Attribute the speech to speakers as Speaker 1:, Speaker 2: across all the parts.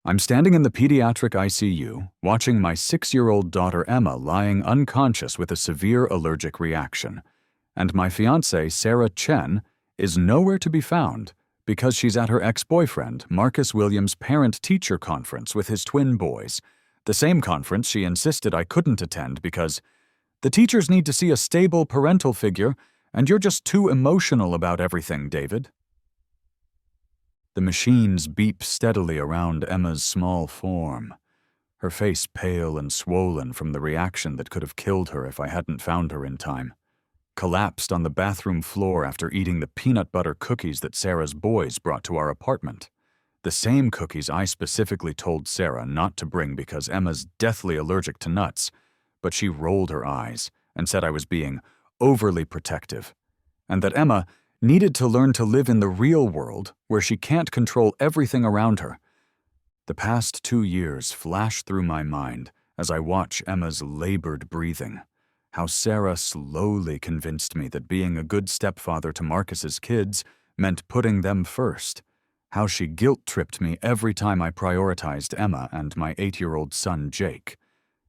Speaker 1: I'm standing in the pediatric ICU, watching my 6-year-old daughter Emma lying unconscious with a severe allergic reaction, and my fiancée, Sarah Chen, is nowhere to be found because she's at her ex-boyfriend, Marcus Williams' parent-teacher conference with his twin boys, the same conference she insisted I couldn't attend because the teachers need to see a stable parental figure, and you're just too emotional about everything, David. The machines beep steadily around Emma's small form, her face pale and swollen from the reaction that could have killed her if I hadn't found her in time. Collapsed on the bathroom floor after eating the peanut butter cookies that Sarah's boys brought to our apartment. The same cookies I specifically told Sarah not to bring because Emma's deathly allergic to nuts, but she rolled her eyes and said I was being overly protective, and that Emma needed to learn to live in the real world where she can't control everything around her. The past 2 years flash through my mind as I watch Emma's labored breathing, how Sarah slowly convinced me that being a good stepfather to Marcus's kids meant putting them first, how she guilt-tripped me every time I prioritized Emma and my 8-year-old son Jake,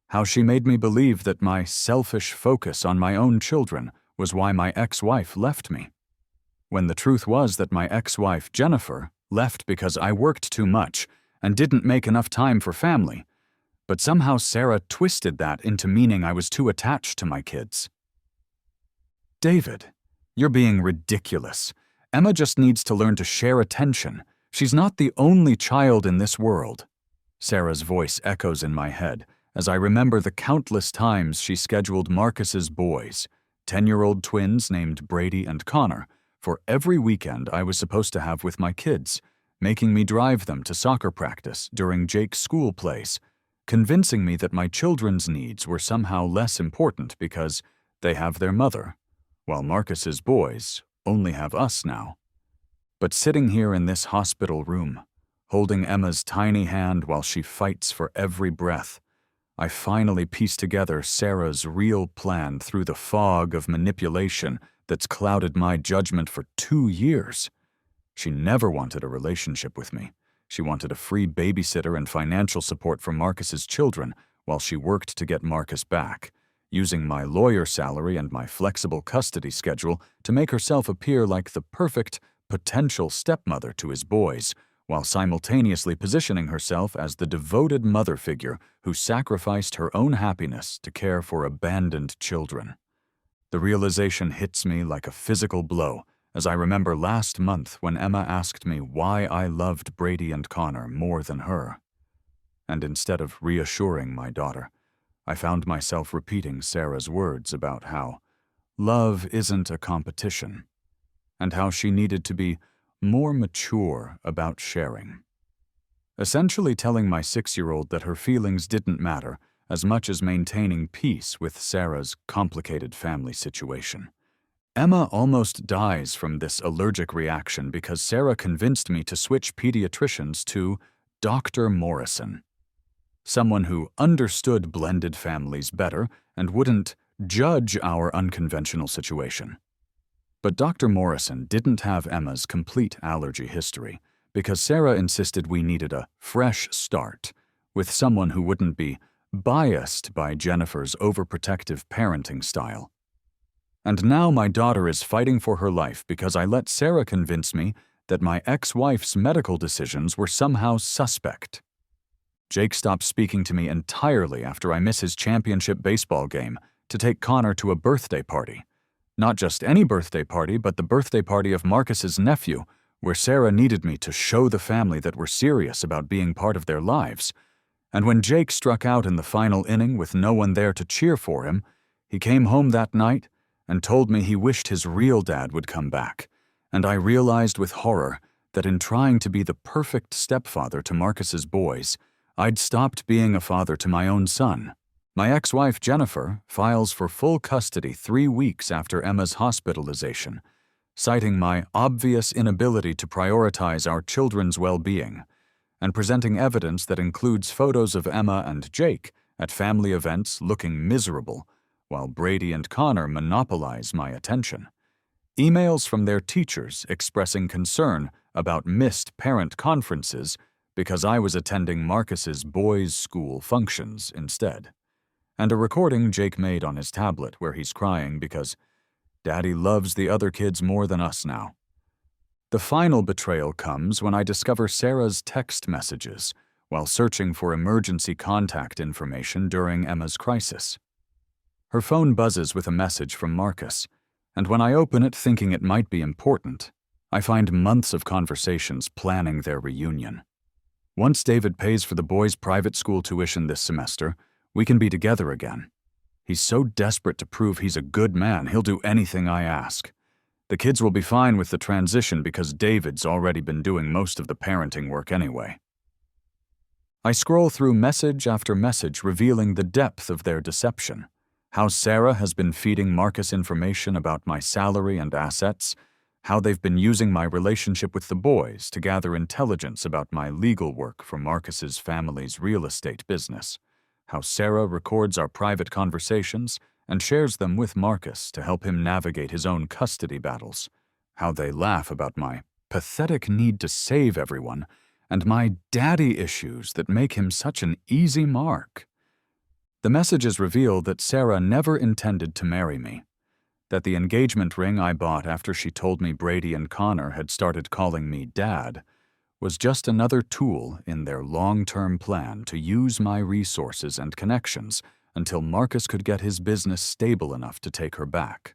Speaker 1: how she made me believe that my selfish focus on my own children was why my ex-wife left me, when the truth was that my ex-wife, Jennifer, left because I worked too much and didn't make enough time for family, but somehow Sarah twisted that into meaning I was too attached to my kids. David, you're being ridiculous. Emma just needs to learn to share attention. She's not the only child in this world. Sarah's voice echoes in my head as I remember the countless times she scheduled Marcus's boys, 10-year-old twins named Brady and Connor, for every weekend I was supposed to have with my kids, making me drive them to soccer practice during Jake's school plays, convincing me that my children's needs were somehow less important because they have their mother, while Marcus's boys only have us now. But sitting here in this hospital room, holding Emma's tiny hand while she fights for every breath, I finally piece together Sarah's real plan through the fog of manipulation that's clouded my judgment for 2 years. She never wanted a relationship with me. She wanted a free babysitter and financial support for Marcus's children while she worked to get Marcus back, using my lawyer salary and my flexible custody schedule to make herself appear like the perfect potential stepmother to his boys, while simultaneously positioning herself as the devoted mother figure who sacrificed her own happiness to care for abandoned children. The realization hits me like a physical blow as I remember last month when Emma asked me why I loved Brady and Connor more than her. And instead of reassuring my daughter, I found myself repeating Sarah's words about how love isn't a competition, and how she needed to be more mature about sharing. Essentially telling my 6-year-old that her feelings didn't matter as much as maintaining peace with Sarah's complicated family situation. Emma almost dies from this allergic reaction because Sarah convinced me to switch pediatricians to Dr. Morrison, someone who understood blended families better and wouldn't judge our unconventional situation. But Dr. Morrison didn't have Emma's complete allergy history because Sarah insisted we needed a fresh start with someone who wouldn't be biased by Jennifer's overprotective parenting style. And now my daughter is fighting for her life because I let Sarah convince me that my ex-wife's medical decisions were somehow suspect. Jake stopped speaking to me entirely after I miss his championship baseball game to take Connor to a birthday party. Not just any birthday party, but the birthday party of Marcus's nephew, where Sarah needed me to show the family that we're serious about being part of their lives. And when Jake struck out in the final inning with no one there to cheer for him, he came home that night and told me he wished his real dad would come back, and I realized with horror that in trying to be the perfect stepfather to Marcus's boys, I'd stopped being a father to my own son. My ex-wife, Jennifer, files for full custody 3 weeks after Emma's hospitalization, citing my obvious inability to prioritize our children's well-being, and presenting evidence that includes photos of Emma and Jake at family events looking miserable, while Brady and Connor monopolize my attention. Emails from their teachers expressing concern about missed parent conferences because I was attending Marcus's boys' school functions instead, and a recording Jake made on his tablet where he's crying because Daddy loves the other kids more than us now. The final betrayal comes when I discover Sarah's text messages while searching for emergency contact information during Emma's crisis. Her phone buzzes with a message from Marcus, and when I open it thinking it might be important, I find months of conversations planning their reunion. Once David pays for the boys' private school tuition this semester, we can be together again. He's so desperate to prove he's a good man, he'll do anything I ask. The kids will be fine with the transition because David's already been doing most of the parenting work anyway. I scroll through message after message revealing the depth of their deception, how Sarah has been feeding Marcus information about my salary and assets, how they've been using my relationship with the boys to gather intelligence about my legal work for Marcus's family's real estate business, how Sarah records our private conversations and shares them with Marcus to help him navigate his own custody battles, how they laugh about my pathetic need to save everyone and my daddy issues that make him such an easy mark. The messages reveal that Sarah never intended to marry me, that the engagement ring I bought after she told me Brady and Connor had started calling me Dad was just another tool in their long-term plan to use my resources and connections until Marcus could get his business stable enough to take her back,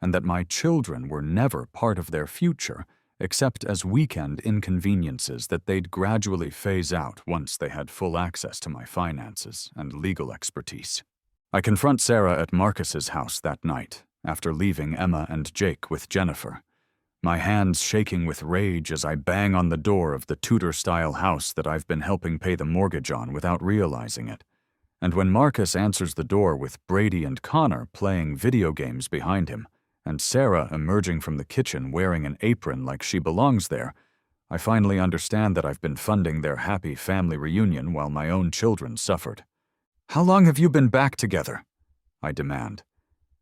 Speaker 1: and that my children were never part of their future except as weekend inconveniences that they'd gradually phase out once they had full access to my finances and legal expertise. I confront Sarah at Marcus's house that night, after leaving Emma and Jake with Jennifer, my hands shaking with rage as I bang on the door of the Tudor-style house that I've been helping pay the mortgage on without realizing it. And when Marcus answers the door with Brady and Connor playing video games behind him, and Sarah emerging from the kitchen wearing an apron like she belongs there, I finally understand that I've been funding their happy family reunion while my own children suffered. "How long have you been back together?" I demand.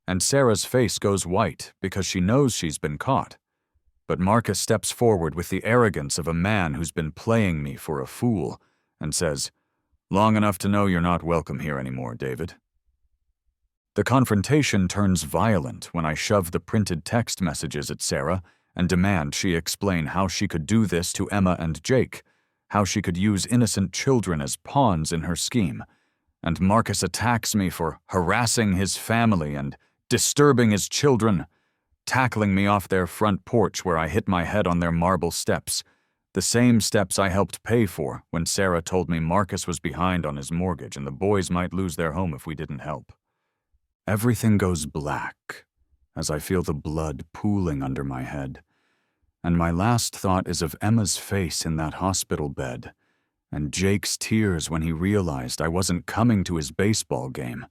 Speaker 1: And Sarah's face goes white because she knows she's been caught. But Marcus steps forward with the arrogance of a man who's been playing me for a fool and says, "Long enough to know you're not welcome here anymore, David." The confrontation turns violent when I shove the printed text messages at Sarah and demand she explain how she could do this to Emma and Jake, how she could use innocent children as pawns in her scheme, and Marcus attacks me for harassing his family and disturbing his children, tackling me off their front porch where I hit my head on their marble steps, the same steps I helped pay for when Sarah told me Marcus was behind on his mortgage and the boys might lose their home if we didn't help. Everything goes black as I feel the blood pooling under my head, and my last thought is of Emma's face in that hospital bed and Jake's tears when he realized I wasn't coming to his baseball game,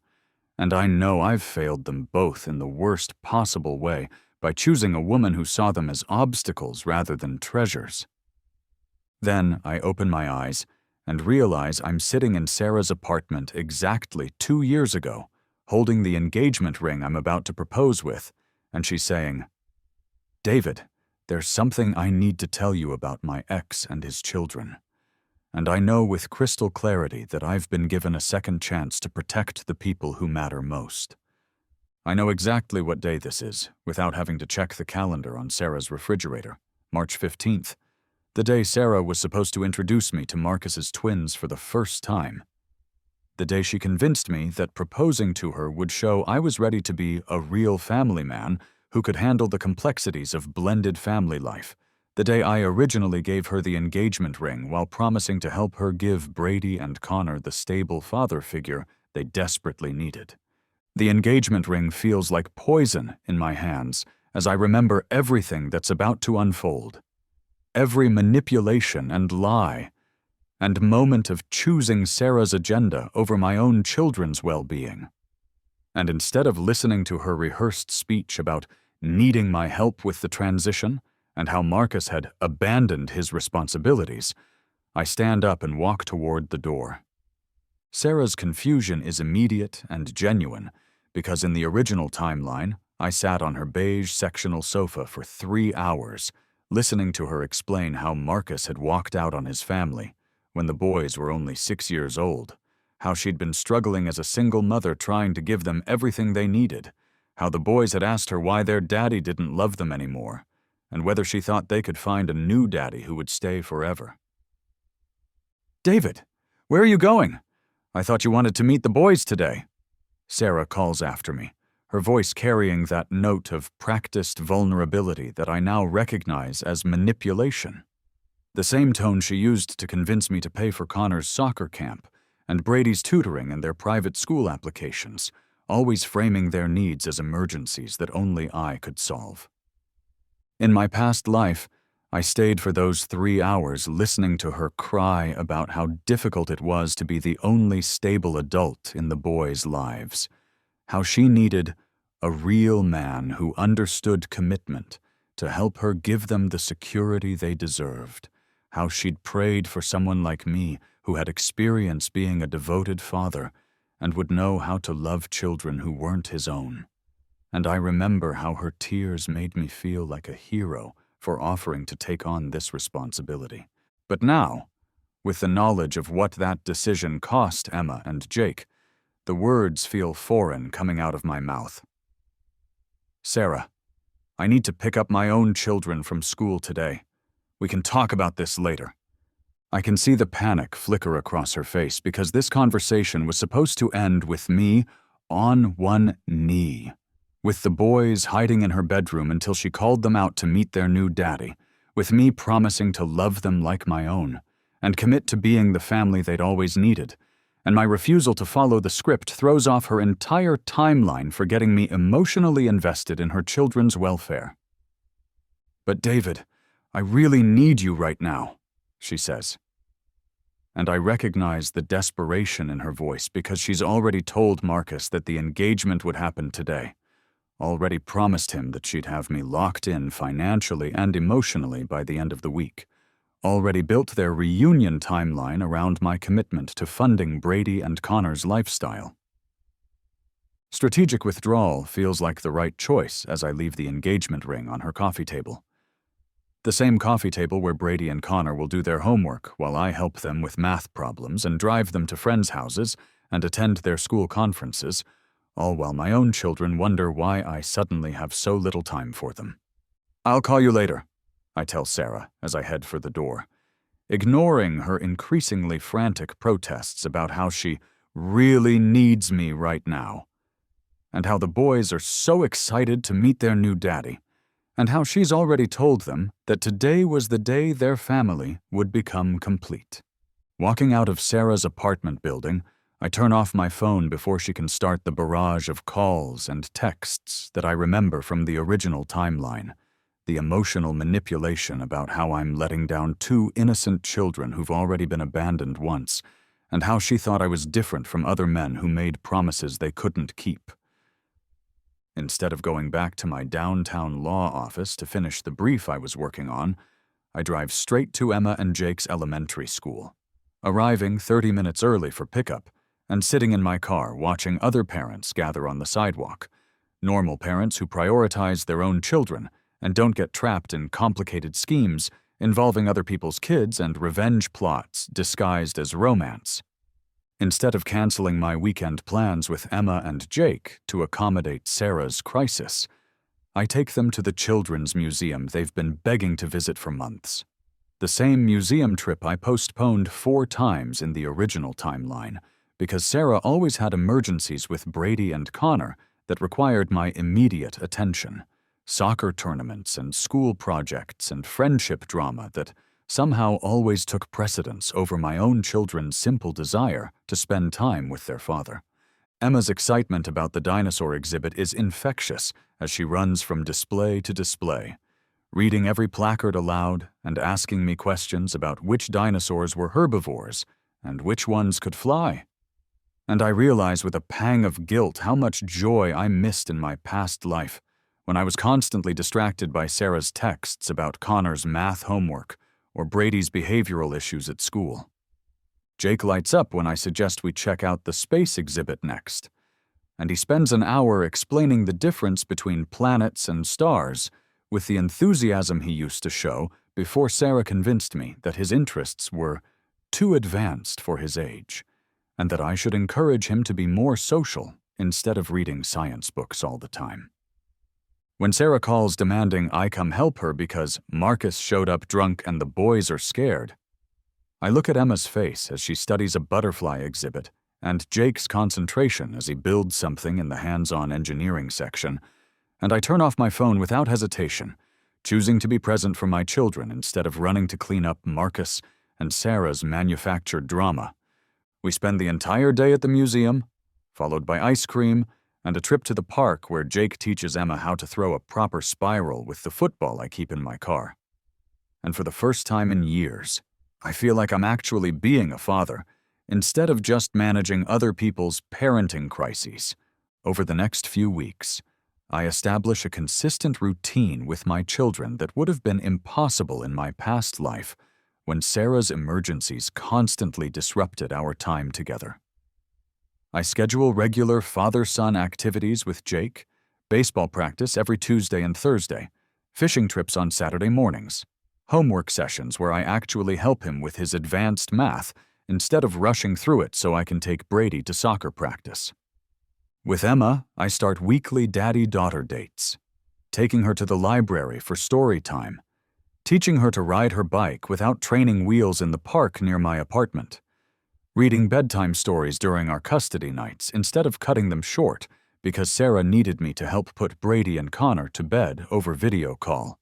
Speaker 1: and I know I've failed them both in the worst possible way by choosing a woman who saw them as obstacles rather than treasures. Then I open my eyes and realize I'm sitting in Sarah's apartment exactly 2 years ago, holding the engagement ring I'm about to propose with, and she's saying, "David, there's something I need to tell you about my ex and his children." And I know with crystal clarity that I've been given a second chance to protect the people who matter most. I know exactly what day this is, without having to check the calendar on Sarah's refrigerator, March 15th, the day Sarah was supposed to introduce me to Marcus's twins for the first time. The day she convinced me that proposing to her would show I was ready to be a real family man who could handle the complexities of blended family life. The day I originally gave her the engagement ring while promising to help her give Brady and Connor the stable father figure they desperately needed. The engagement ring feels like poison in my hands as I remember everything that's about to unfold. Every manipulation and lie, and moment of choosing Sarah's agenda over my own children's well-being. And instead of listening to her rehearsed speech about needing my help with the transition and how Marcus had abandoned his responsibilities, I stand up and walk toward the door. Sarah's confusion is immediate and genuine because in the original timeline, I sat on her beige sectional sofa for 3 hours, listening to her explain how Marcus had walked out on his family when the boys were only 6 years old, how she'd been struggling as a single mother trying to give them everything they needed, how the boys had asked her why their daddy didn't love them anymore, and whether she thought they could find a new daddy who would stay forever. "David, where are you going? I thought you wanted to meet the boys today," Sarah calls after me, her voice carrying that note of practiced vulnerability that I now recognize as manipulation. The same tone she used to convince me to pay for Connor's soccer camp and Brady's tutoring and their private school applications, always framing their needs as emergencies that only I could solve. In my past life, I stayed for those 3 hours listening to her cry about how difficult it was to be the only stable adult in the boys' lives, how she needed a real man who understood commitment to help her give them the security they deserved, how she'd prayed for someone like me who had experience being a devoted father and would know how to love children who weren't his own. And I remember how her tears made me feel like a hero for offering to take on this responsibility. But now, with the knowledge of what that decision cost Emma and Jake, the words feel foreign coming out of my mouth. "Sarah, I need to pick up my own children from school today. We can talk about this later." I can see the panic flicker across her face because this conversation was supposed to end with me on one knee, with the boys hiding in her bedroom until she called them out to meet their new daddy, with me promising to love them like my own and commit to being the family they'd always needed, and my refusal to follow the script throws off her entire timeline for getting me emotionally invested in her children's welfare. "But David, I really need you right now," she says. And I recognize the desperation in her voice because she's already told Marcus that the engagement would happen today, already promised him that she'd have me locked in financially and emotionally by the end of the week, already built their reunion timeline around my commitment to funding Brady and Connor's lifestyle. Strategic withdrawal feels like the right choice as I leave the engagement ring on her coffee table. The same coffee table where Brady and Connor will do their homework while I help them with math problems and drive them to friends' houses and attend their school conferences, all while my own children wonder why I suddenly have so little time for them. "I'll call you later," I tell Sarah as I head for the door, ignoring her increasingly frantic protests about how she really needs me right now, and how the boys are so excited to meet their new daddy, and how she's already told them that today was the day their family would become complete. Walking out of Sarah's apartment building, I turn off my phone before she can start the barrage of calls and texts that I remember from the original timeline, the emotional manipulation about how I'm letting down 2 innocent children who've already been abandoned once, and how she thought I was different from other men who made promises they couldn't keep. Instead of going back to my downtown law office to finish the brief I was working on, I drive straight to Emma and Jake's elementary school, arriving 30 minutes early for pickup and sitting in my car watching other parents gather on the sidewalk, normal parents who prioritize their own children and don't get trapped in complicated schemes involving other people's kids and revenge plots disguised as romance. Instead of canceling my weekend plans with Emma and Jake to accommodate Sarah's crisis, I take them to the children's museum they've been begging to visit for months. The same museum trip I postponed 4 times in the original timeline because Sarah always had emergencies with Brady and Connor that required my immediate attention. Soccer tournaments and school projects and friendship drama that somehow always took precedence over my own children's simple desire to spend time with their father. Emma's excitement about the dinosaur exhibit is infectious as she runs from display to display, reading every placard aloud and asking me questions about which dinosaurs were herbivores and which ones could fly. And I realize with a pang of guilt how much joy I missed in my past life when I was constantly distracted by Sarah's texts about Connor's math homework or Brady's behavioral issues at school. Jake lights up when I suggest we check out the space exhibit next, and he spends an hour explaining the difference between planets and stars with the enthusiasm he used to show before Sarah convinced me that his interests were too advanced for his age, and that I should encourage him to be more social instead of reading science books all the time. When Sarah calls demanding I come help her because Marcus showed up drunk and the boys are scared, I look at Emma's face as she studies a butterfly exhibit and Jake's concentration as he builds something in the hands-on engineering section, and I turn off my phone without hesitation, choosing to be present for my children instead of running to clean up Marcus and Sarah's manufactured drama. We spend the entire day at the museum, followed by ice cream and a trip to the park where Jake teaches Emma how to throw a proper spiral with the football I keep in my car. And for the first time in years, I feel like I'm actually being a father, instead of just managing other people's parenting crises. Over the next few weeks, I establish a consistent routine with my children that would have been impossible in my past life when Sarah's emergencies constantly disrupted our time together. I schedule regular father-son activities with Jake, baseball practice every Tuesday and Thursday, fishing trips on Saturday mornings, homework sessions where I actually help him with his advanced math instead of rushing through it so I can take Brady to soccer practice. With Emma, I start weekly daddy-daughter dates, taking her to the library for story time, teaching her to ride her bike without training wheels in the park near my apartment, reading bedtime stories during our custody nights instead of cutting them short because Sarah needed me to help put Brady and Connor to bed over video call.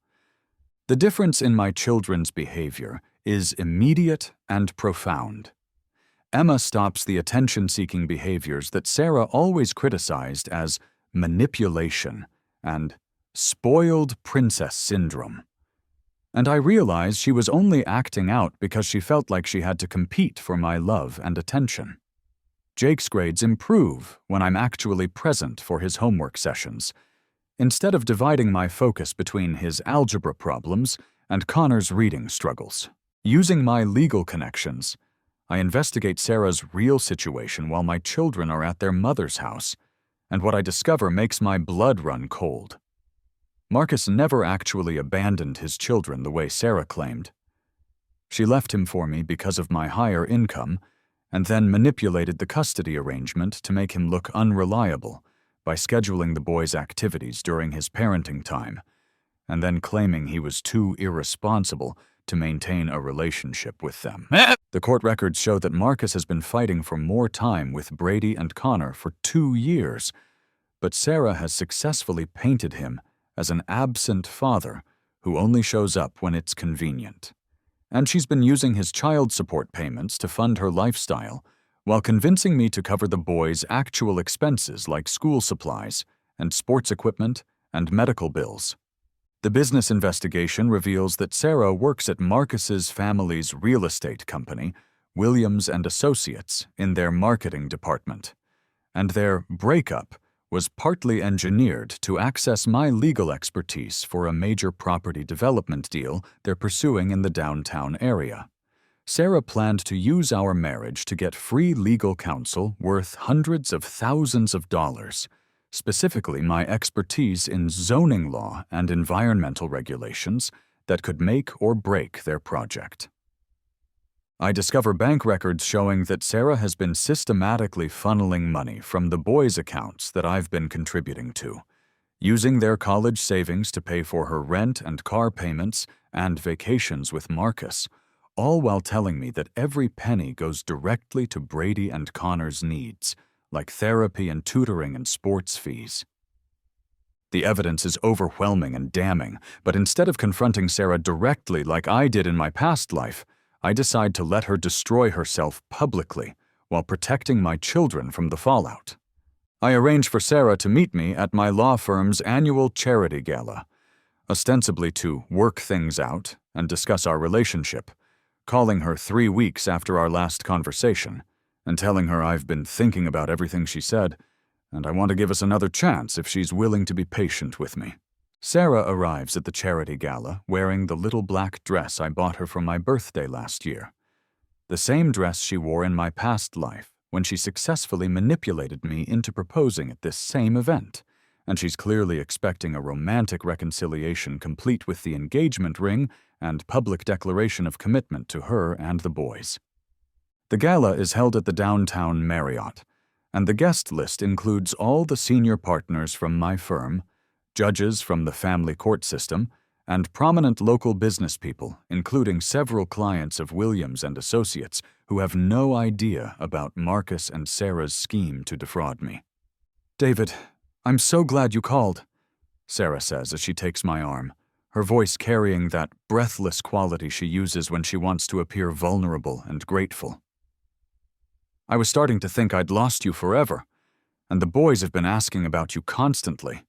Speaker 1: The difference in my children's behavior is immediate and profound. Emma stops the attention-seeking behaviors that Sarah always criticized as manipulation and spoiled princess syndrome. And I realize she was only acting out because she felt like she had to compete for my love and attention. Jake's grades improve when I'm actually present for his homework sessions, instead of dividing my focus between his algebra problems and Connor's reading struggles. Using my legal connections, I investigate Sarah's real situation while my children are at their mother's house, and what I discover makes my blood run cold. Marcus never actually abandoned his children the way Sarah claimed. She left him for me because of my higher income, and then manipulated the custody arrangement to make him look unreliable by scheduling the boys' activities during his parenting time, and then claiming he was too irresponsible to maintain a relationship with them. The court records show that Marcus has been fighting for more time with Brady and Connor for 2 years, but Sarah has successfully painted him as an absent father who only shows up when it's convenient. And she's been using his child support payments to fund her lifestyle, while convincing me to cover the boys' actual expenses like school supplies and sports equipment and medical bills. The business investigation reveals that Sarah works at Marcus's family's real estate company, Williams & Associates, in their marketing department, and their breakup was partly engineered to access my legal expertise for a major property development deal they're pursuing in the downtown area. Sarah planned to use our marriage to get free legal counsel worth hundreds of thousands of dollars, specifically my expertise in zoning law and environmental regulations that could make or break their project. I discover bank records showing that Sarah has been systematically funneling money from the boys' accounts that I've been contributing to, using their college savings to pay for her rent and car payments and vacations with Marcus, all while telling me that every penny goes directly to Brady and Connor's needs, like therapy and tutoring and sports fees. The evidence is overwhelming and damning, but instead of confronting Sarah directly like I did in my past life, I decide to let her destroy herself publicly while protecting my children from the fallout. I arrange for Sarah to meet me at my law firm's annual charity gala, ostensibly to work things out and discuss our relationship, calling her 3 weeks after our last conversation and telling her I've been thinking about everything she said, and I want to give us another chance if she's willing to be patient with me. Sarah arrives at the charity gala wearing the little black dress I bought her for my birthday last year, the same dress she wore in my past life when she successfully manipulated me into proposing at this same event, and she's clearly expecting a romantic reconciliation complete with the engagement ring and public declaration of commitment to her and the boys. The gala is held at the downtown Marriott, and the guest list includes all the senior partners from my firm, judges from the family court system, and prominent local business people, including several clients of Williams and Associates who have no idea about Marcus and Sarah's scheme to defraud me. "David, I'm so glad you called," Sarah says as she takes my arm, her voice carrying that breathless quality she uses when she wants to appear vulnerable and grateful. "I was starting to think I'd lost you forever, and the boys have been asking about you constantly."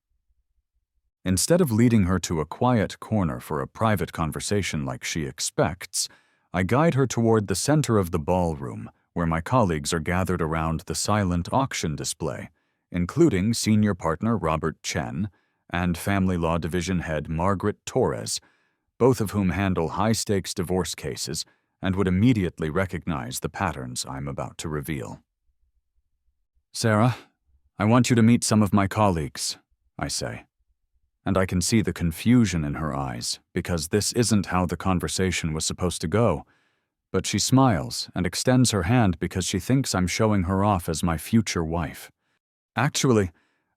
Speaker 1: Instead of leading her to a quiet corner for a private conversation like she expects, I guide her toward the center of the ballroom, where my colleagues are gathered around the silent auction display, including senior partner Robert Chen and Family Law Division head Margaret Torres, both of whom handle high-stakes divorce cases and would immediately recognize the patterns I'm about to reveal. "Sarah, I want you to meet some of my colleagues," I say. And I can see the confusion in her eyes, because this isn't how the conversation was supposed to go. But she smiles and extends her hand because she thinks I'm showing her off as my future wife. "Actually,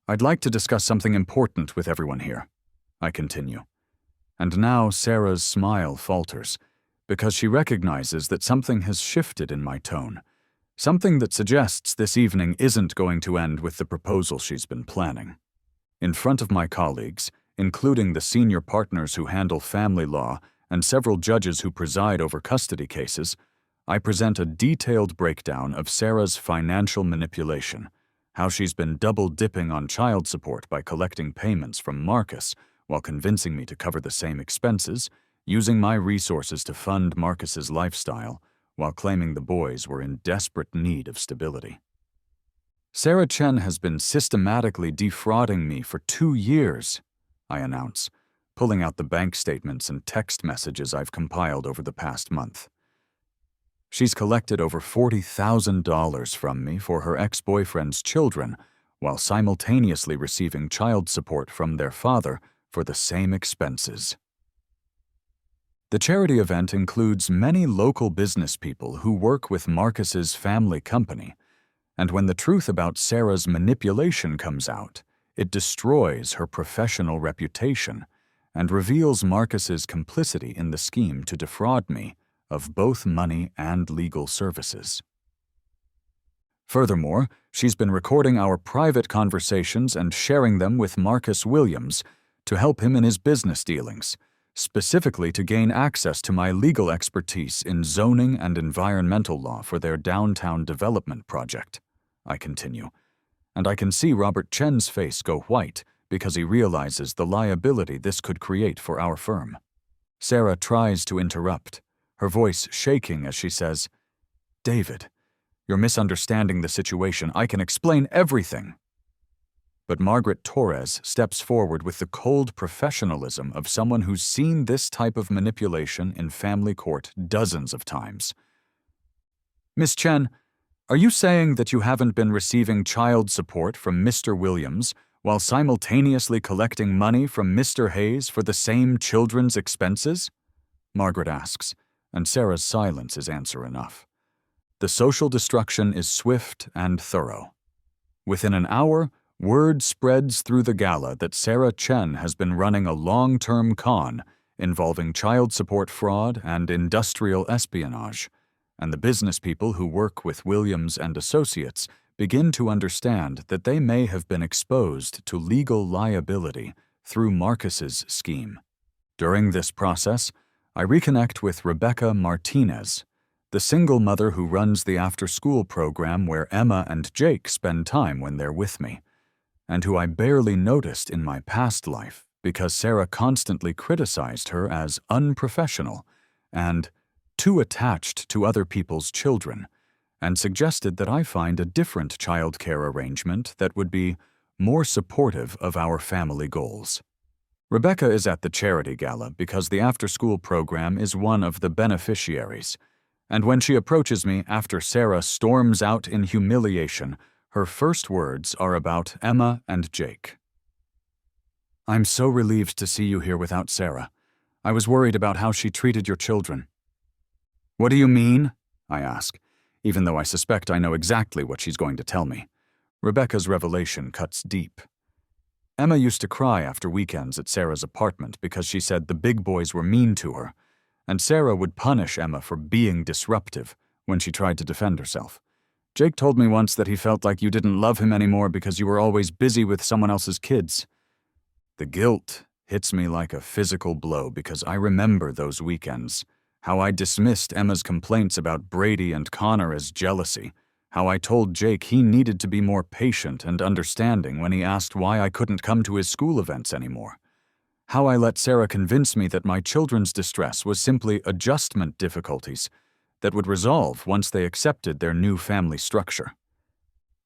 Speaker 1: I'd like to discuss something important with everyone here," I continue. And now Sarah's smile falters, because she recognizes that something has shifted in my tone, something that suggests this evening isn't going to end with the proposal she's been planning. In front of my colleagues, including the senior partners who handle family law and several judges who preside over custody cases, I present a detailed breakdown of Sarah's financial manipulation, how she's been double-dipping on child support by collecting payments from Marcus while convincing me to cover the same expenses, using my resources to fund Marcus's lifestyle, while claiming the boys were in desperate need of stability. "Sarah Chen has been systematically defrauding me for 2 years, I announce, pulling out the bank statements and text messages I've compiled over the past month. She's collected over $40,000 from me for her ex-boyfriend's children, while simultaneously receiving child support from their father for the same expenses. The charity event includes many local business people who work with Marcus's family company, and when the truth about Sarah's manipulation comes out, it destroys her professional reputation and reveals Marcus's complicity in the scheme to defraud me of both money and legal services. Furthermore, she's been recording our private conversations and sharing them with Marcus Williams to help him in his business dealings, specifically to gain access to my legal expertise in zoning and environmental law for their downtown development project, I continue, and I can see Robert Chen's face go white because he realizes the liability this could create for our firm. Sarah tries to interrupt, her voice shaking as she says, "David, you're misunderstanding the situation. I can explain everything." But Margaret Torres steps forward with the cold professionalism of someone who's seen this type of manipulation in family court dozens of times. "Miss Chen, are you saying that you haven't been receiving child support from Mr. Williams while simultaneously collecting money from Mr. Hayes for the same children's expenses?" Margaret asks, and Sarah's silence is answer enough. The social destruction is swift and thorough. Within an hour, word spreads through the gala that Sarah Chen has been running a long-term con involving child support fraud and industrial espionage, and the business people who work with Williams and Associates begin to understand that they may have been exposed to legal liability through Marcus's scheme. During this process, I reconnect with Rebecca Martinez, the single mother who runs the after-school program where Emma and Jake spend time when they're with me, and who I barely noticed in my past life because Sarah constantly criticized her as unprofessional and too attached to other people's children, and suggested that I find a different child care arrangement that would be more supportive of our family goals. Rebecca is at the charity gala because the after-school program is one of the beneficiaries, and when she approaches me after Sarah storms out in humiliation, her first words are about Emma and Jake. I'm so relieved to see you here without Sarah. I was worried about how she treated your children. What do you mean? I ask, even though I suspect I know exactly what she's going to tell me. Rebecca's revelation cuts deep. Emma used to cry after weekends at Sarah's apartment because she said the big boys were mean to her, and Sarah would punish Emma for being disruptive when she tried to defend herself. Jake told me once that he felt like you didn't love him anymore because you were always busy with someone else's kids. The guilt hits me like a physical blow because I remember those weekends, how I dismissed Emma's complaints about Brady and Connor as jealousy, how I told Jake he needed to be more patient and understanding when he asked why I couldn't come to his school events anymore, how I let Sarah convince me that my children's distress was simply adjustment difficulties that would resolve once they accepted their new family structure.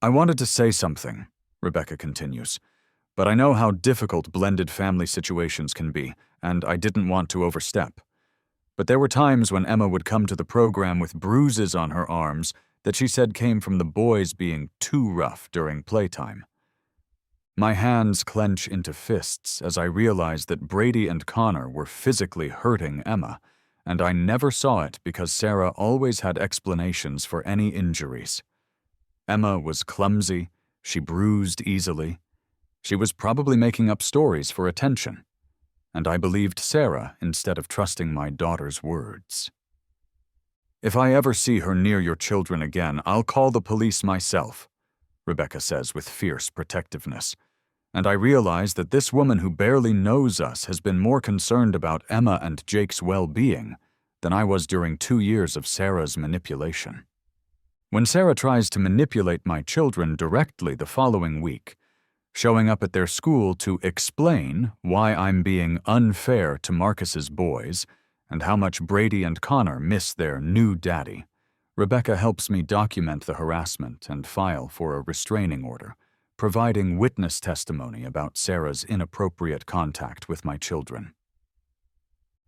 Speaker 1: I wanted to say something, Rebecca continues, but I know how difficult blended family situations can be, and I didn't want to overstep. But there were times when Emma would come to the program with bruises on her arms that she said came from the boys being too rough during playtime. My hands clench into fists as I realize that Brady and Connor were physically hurting Emma, and I never saw it because Sarah always had explanations for any injuries. Emma was clumsy, she bruised easily. She was probably making up stories for attention, and I believed Sarah instead of trusting my daughter's words. If I ever see her near your children again, I'll call the police myself, Rebecca says with fierce protectiveness. And I realize that this woman who barely knows us has been more concerned about Emma and Jake's well-being than I was during 2 years of Sarah's manipulation. When Sarah tries to manipulate my children directly the following week, showing up at their school to explain why I'm being unfair to Marcus's boys and how much Brady and Connor miss their new daddy, Rebecca helps me document the harassment and file for a restraining order, providing witness testimony about Sarah's inappropriate contact with my children.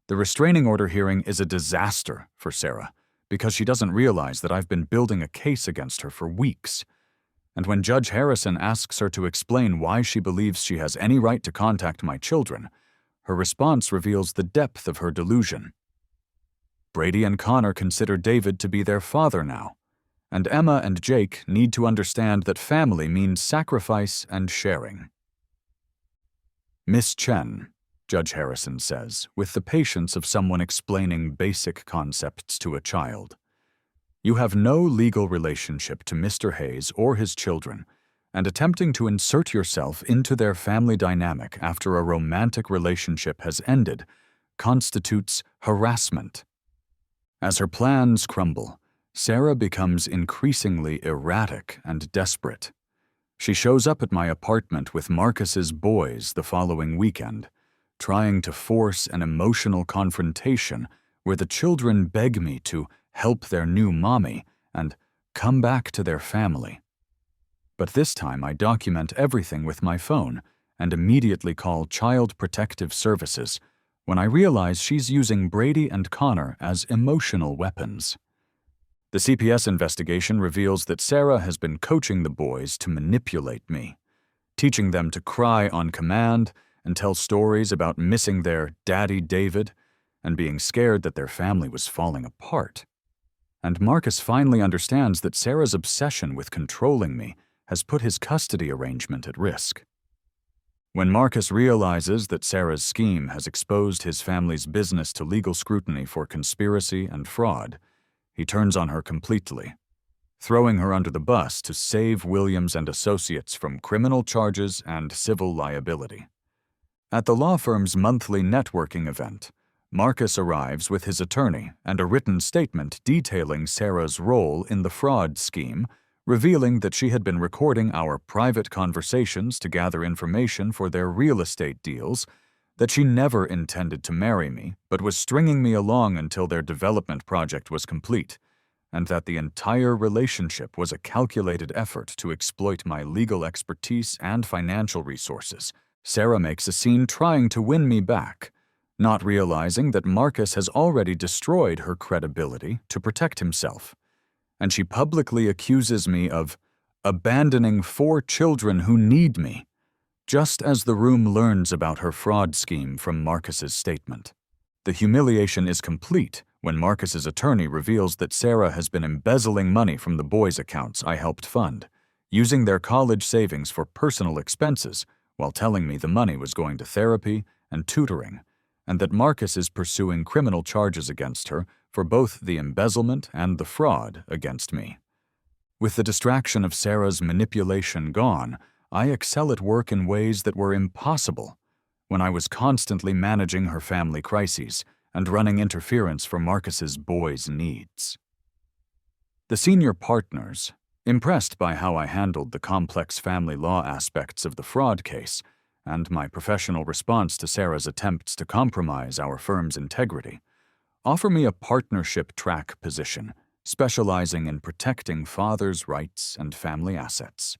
Speaker 1: The restraining order hearing is a disaster for Sarah because she doesn't realize that I've been building a case against her for weeks. And when Judge Harrison asks her to explain why she believes she has any right to contact my children, her response reveals the depth of her delusion. Brady and Connor consider David to be their father now, and Emma and Jake need to understand that family means sacrifice and sharing. Miss Chen, Judge Harrison says, with the patience of someone explaining basic concepts to a child, you have no legal relationship to Mr. Hayes or his children, and attempting to insert yourself into their family dynamic after a romantic relationship has ended constitutes harassment. As her plans crumble, Sarah becomes increasingly erratic and desperate. She shows up at my apartment with Marcus's boys the following weekend, trying to force an emotional confrontation where the children beg me to help their new mommy and come back to their family. But this time I document everything with my phone and immediately call Child Protective Services when I realize she's using Brady and Connor as emotional weapons. The CPS investigation reveals that Sarah has been coaching the boys to manipulate me, teaching them to cry on command and tell stories about missing their daddy David and being scared that their family was falling apart. And Marcus finally understands that Sarah's obsession with controlling me has put his custody arrangement at risk. When Marcus realizes that Sarah's scheme has exposed his family's business to legal scrutiny for conspiracy and fraud, he turns on her completely, throwing her under the bus to save Williams and Associates from criminal charges and civil liability. At the law firm's monthly networking event, Marcus arrives with his attorney and a written statement detailing Sarah's role in the fraud scheme, revealing that she had been recording our private conversations to gather information for their real estate deals, that she never intended to marry me but was stringing me along until their development project was complete, and that the entire relationship was a calculated effort to exploit my legal expertise and financial resources. Sarah makes a scene trying to win me back, not realizing that Marcus has already destroyed her credibility to protect himself, and she publicly accuses me of abandoning 4 children who need me, just as the room learns about her fraud scheme from Marcus's statement. The humiliation is complete when Marcus's attorney reveals that Sarah has been embezzling money from the boys' accounts I helped fund, using their college savings for personal expenses while telling me the money was going to therapy and tutoring, and that Marcus is pursuing criminal charges against her for both the embezzlement and the fraud against me. With the distraction of Sarah's manipulation gone, I excel at work in ways that were impossible when I was constantly managing her family crises and running interference for Marcus's boys' needs. The senior partners, impressed by how I handled the complex family law aspects of the fraud case and my professional response to Sarah's attempts to compromise our firm's integrity, offer me a partnership track position specializing in protecting fathers' rights and family assets.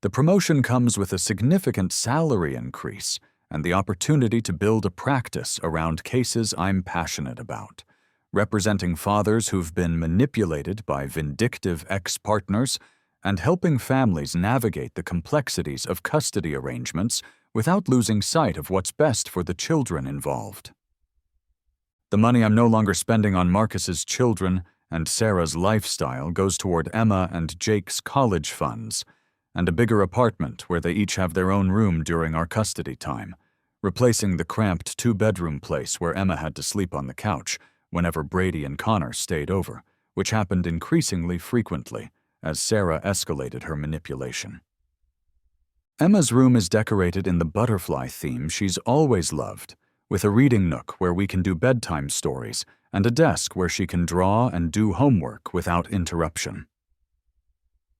Speaker 1: The promotion comes with a significant salary increase and the opportunity to build a practice around cases I'm passionate about, representing fathers who've been manipulated by vindictive ex-partners and helping families navigate the complexities of custody arrangements without losing sight of what's best for the children involved. The money I'm no longer spending on Marcus's children and Sarah's lifestyle goes toward Emma and Jake's college funds, and a bigger apartment where they each have their own room during our custody time, replacing the cramped two-bedroom place where Emma had to sleep on the couch whenever Brady and Connor stayed over, which happened increasingly frequently as Sarah escalated her manipulation. Emma's room is decorated in the butterfly theme she's always loved, with a reading nook where we can do bedtime stories and a desk where she can draw and do homework without interruption.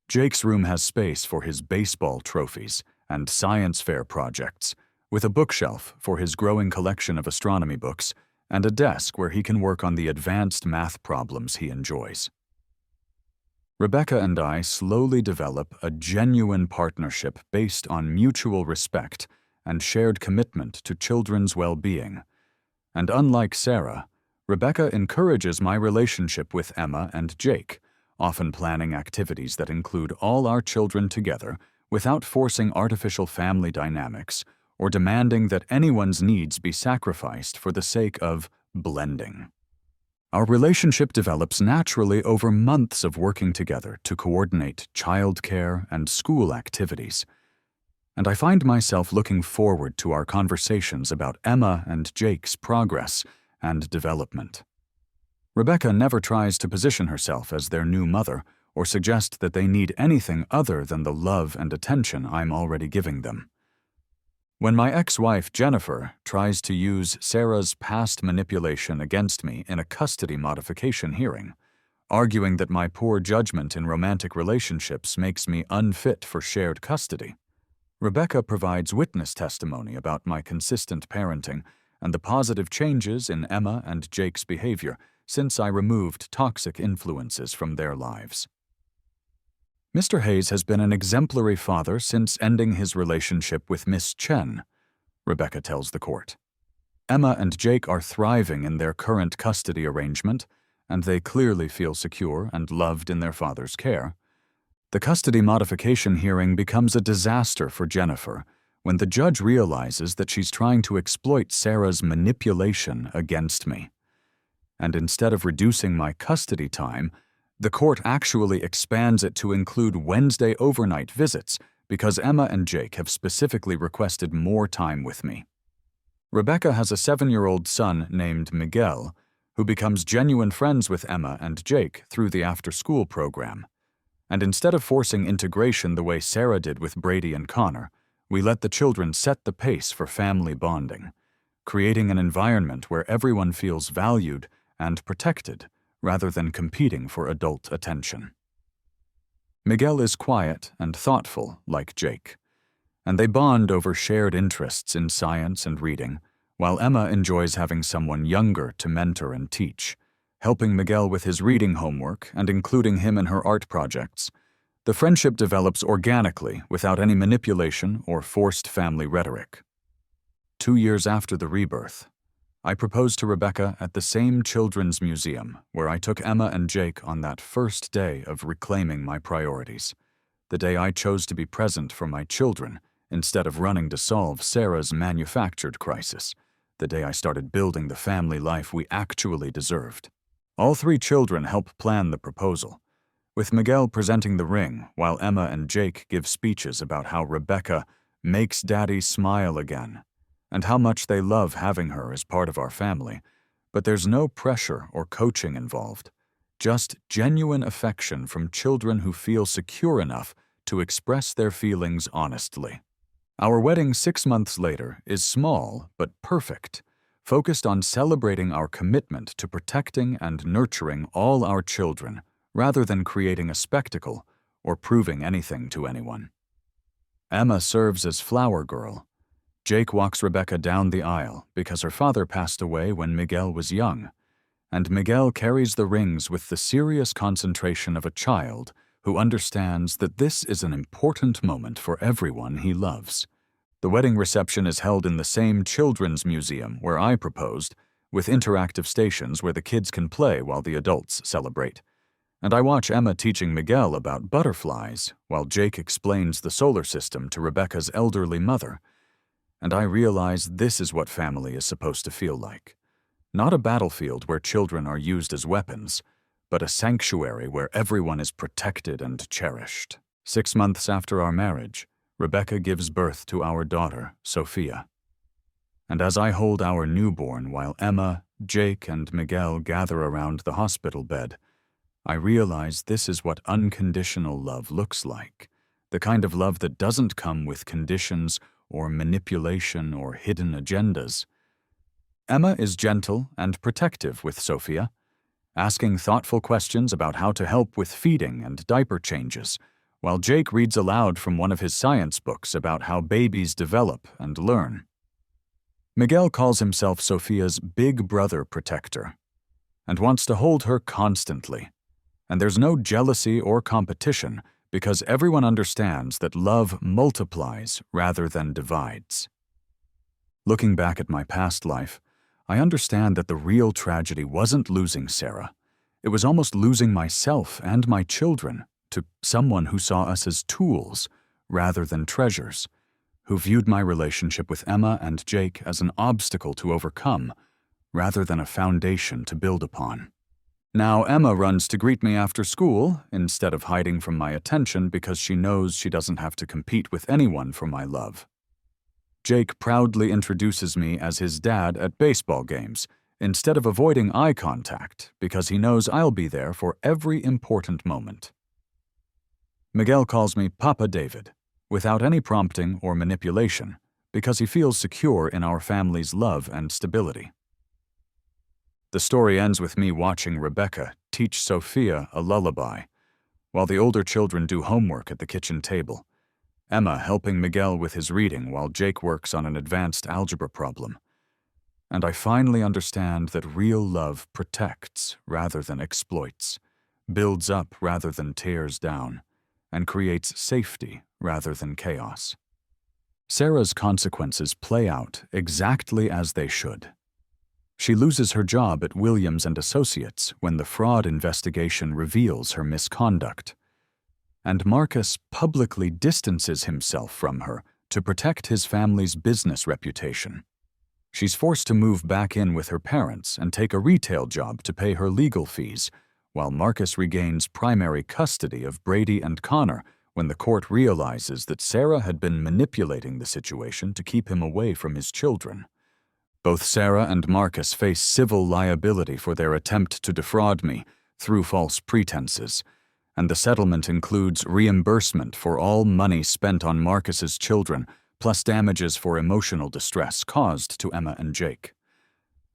Speaker 1: Jake's room has space for his baseball trophies and science fair projects, with a bookshelf for his growing collection of astronomy books and a desk where he can work on the advanced math problems he enjoys. Rebecca and I slowly develop a genuine partnership based on mutual respect and shared commitment to children's well-being. And unlike Sarah, Rebecca encourages my relationship with Emma and Jake, often planning activities that include all our children together without forcing artificial family dynamics or demanding that anyone's needs be sacrificed for the sake of blending. Our relationship develops naturally over months of working together to coordinate childcare and school activities, and I find myself looking forward to our conversations about Emma and Jake's progress and development. Rebecca never tries to position herself as their new mother or suggest that they need anything other than the love and attention I'm already giving them. When my ex-wife Jennifer tries to use Sarah's past manipulation against me in a custody modification hearing, arguing that my poor judgment in romantic relationships makes me unfit for shared custody, Rebecca provides witness testimony about my consistent parenting and the positive changes in Emma and Jake's behavior since I removed toxic influences from their lives. Mr. Hayes has been an exemplary father since ending his relationship with Miss Chen, Rebecca tells the court. Emma and Jake are thriving in their current custody arrangement, and they clearly feel secure and loved in their father's care. The custody modification hearing becomes a disaster for Jennifer when the judge realizes that she's trying to exploit Sarah's manipulation against me. And instead of reducing my custody time, the court actually expands it to include Wednesday overnight visits because Emma and Jake have specifically requested more time with me. Rebecca has a 7-year-old son named Miguel, who becomes genuine friends with Emma and Jake through the after-school program. And instead of forcing integration the way Sarah did with Brady and Connor, we let the children set the pace for family bonding, creating an environment where everyone feels valued and protected rather than competing for adult attention. Miguel is quiet and thoughtful like Jake, and they bond over shared interests in science and reading, while Emma enjoys having someone younger to mentor and teach, helping Miguel with his reading homework and including him in her art projects. The friendship develops organically without any manipulation or forced family rhetoric. 2 years after the rebirth, I proposed to Rebecca at the same children's museum where I took Emma and Jake on that first day of reclaiming my priorities, the day I chose to be present for my children instead of running to solve Sarah's manufactured crisis, the day I started building the family life we actually deserved. All three children help plan the proposal, with Miguel presenting the ring while Emma and Jake give speeches about how Rebecca makes Daddy smile again and how much they love having her as part of our family. But there's no pressure or coaching involved, just genuine affection from children who feel secure enough to express their feelings honestly. Our wedding 6 months later is small but perfect, focused on celebrating our commitment to protecting and nurturing all our children rather than creating a spectacle or proving anything to anyone. Emma serves as flower girl. Jake walks Rebecca down the aisle because her father passed away when Miguel was young, and Miguel carries the rings with the serious concentration of a child who understands that this is an important moment for everyone he loves. The wedding reception is held in the same children's museum where I proposed, with interactive stations where the kids can play while the adults celebrate. And I watch Emma teaching Miguel about butterflies while Jake explains the solar system to Rebecca's elderly mother. And I realize this is what family is supposed to feel like. Not a battlefield where children are used as weapons, but a sanctuary where everyone is protected and cherished. 6 months after our marriage, Rebecca gives birth to our daughter, Sophia. And as I hold our newborn while Emma, Jake, and Miguel gather around the hospital bed, I realize this is what unconditional love looks like, the kind of love that doesn't come with conditions or manipulation or hidden agendas. Emma is gentle and protective with Sophia, asking thoughtful questions about how to help with feeding and diaper changes, while Jake reads aloud from one of his science books about how babies develop and learn. Miguel calls himself Sophia's big brother protector and wants to hold her constantly. And there's no jealousy or competition because everyone understands that love multiplies rather than divides. Looking back at my past life, I understand that the real tragedy wasn't losing Sarah. It was almost losing myself and my children to someone who saw us as tools rather than treasures, who viewed my relationship with Emma and Jake as an obstacle to overcome rather than a foundation to build upon. Now Emma runs to greet me after school instead of hiding from my attention because she knows she doesn't have to compete with anyone for my love. Jake proudly introduces me as his dad at baseball games instead of avoiding eye contact because he knows I'll be there for every important moment. Miguel calls me Papa David without any prompting or manipulation because he feels secure in our family's love and stability. The story ends with me watching Rebecca teach Sophia a lullaby, while the older children do homework at the kitchen table, Emma helping Miguel with his reading while Jake works on an advanced algebra problem. And I finally understand that real love protects rather than exploits, builds up rather than tears down, and creates safety rather than chaos. Sarah's consequences play out exactly as they should. She loses her job at Williams & Associates when the fraud investigation reveals her misconduct. And Marcus publicly distances himself from her to protect his family's business reputation. She's forced to move back in with her parents and take a retail job to pay her legal fees, while Marcus regains primary custody of Brady and Connor when the court realizes that Sarah had been manipulating the situation to keep him away from his children. Both Sarah and Marcus face civil liability for their attempt to defraud me through false pretenses, and the settlement includes reimbursement for all money spent on Marcus's children, plus damages for emotional distress caused to Emma and Jake.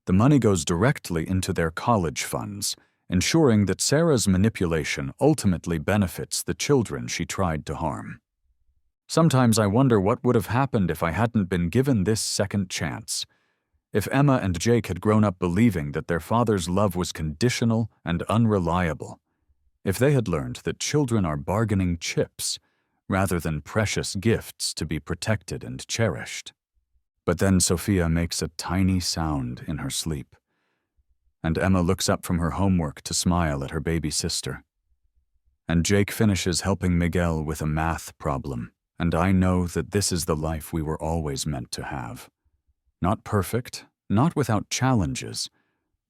Speaker 1: The money goes directly into their college funds, ensuring that Sarah's manipulation ultimately benefits the children she tried to harm. Sometimes I wonder what would have happened if I hadn't been given this second chance. If Emma and Jake had grown up believing that their father's love was conditional and unreliable, if they had learned that children are bargaining chips rather than precious gifts to be protected and cherished. But then Sophia makes a tiny sound in her sleep, and Emma looks up from her homework to smile at her baby sister. And Jake finishes helping Miguel with a math problem And I know that this is the life we were always meant to have. Not perfect, not without challenges,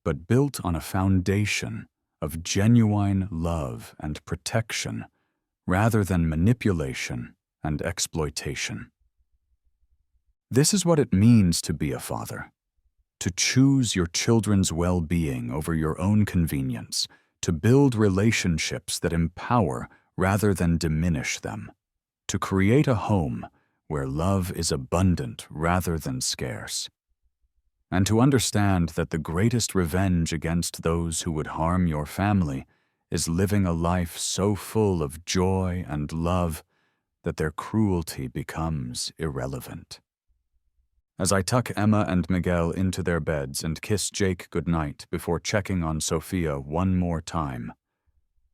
Speaker 1: but built on a foundation of genuine love and protection rather than manipulation and exploitation. This is what it means to be a father. To choose your children's well-being over your own convenience, to build relationships that empower rather than diminish them, to create a home where love is abundant rather than scarce, and to understand that the greatest revenge against those who would harm your family is living a life so full of joy and love that their cruelty becomes irrelevant. As I tuck Emma and Miguel into their beds and kiss Jake goodnight before checking on Sophia one more time,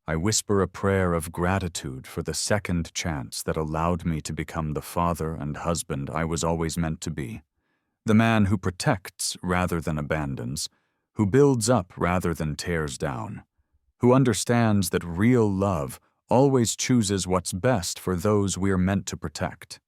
Speaker 1: I whisper a prayer of gratitude for the second chance that allowed me to become the father and husband I was always meant to be. The man who protects rather than abandons, who builds up rather than tears down, who understands that real love always chooses what's best for those we're meant to protect.